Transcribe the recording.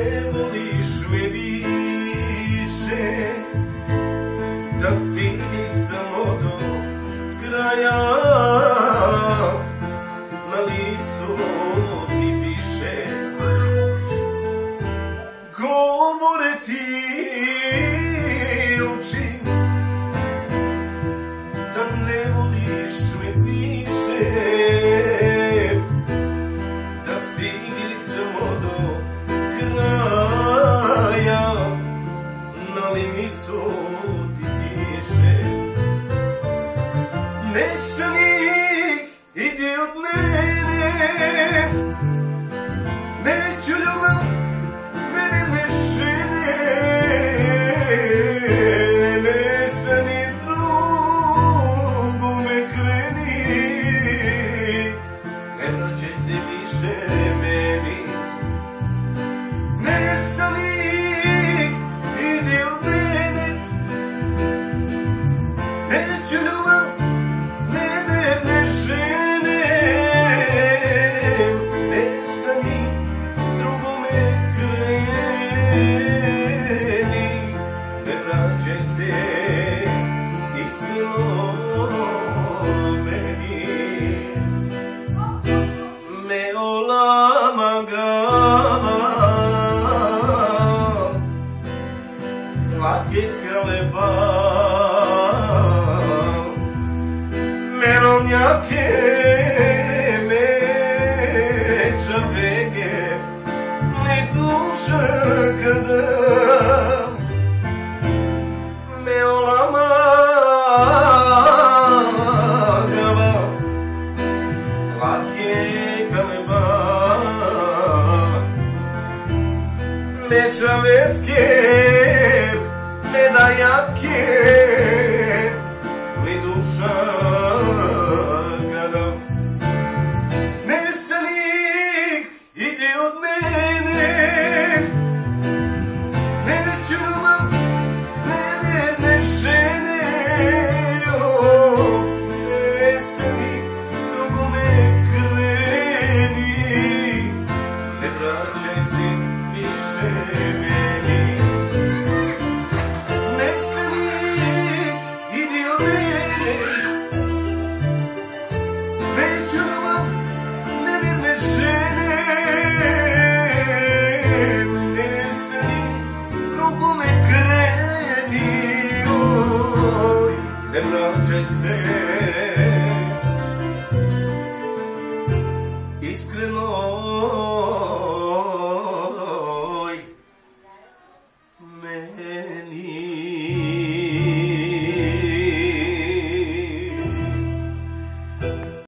ne voliš me više, da stigni samo do kraja, na licu ti piše. Govore ti oči da ne voliš me više, da stigli smo do kraja, na licu ti piše. Nestanih, idi od mene, neću ljubav neverne žene. Nestani, drugome kreni, ne vraćaj se više meni. Nestani, idi od mene, neću ljubav neverne žene. Nestani, drugome kreni, ne vraćaj se iskreno meni. מעולם הגאווה, רק התקרבה, מרוניה כמצ'ווגת, מדושה קדם. מעולם הגאווה, רק התקרבה, מצ'ווגת, מדייקת, מדושה קדם. Nestanih, idi od mene, neću ljubav neverne žene. Nestani, drugome kreni, ne vraćaj se više meni. Nestani, idi od mene, neću ljubav neverne žene. Nestani, drugome kreni, oj, ne vraćaj se iskreno meni.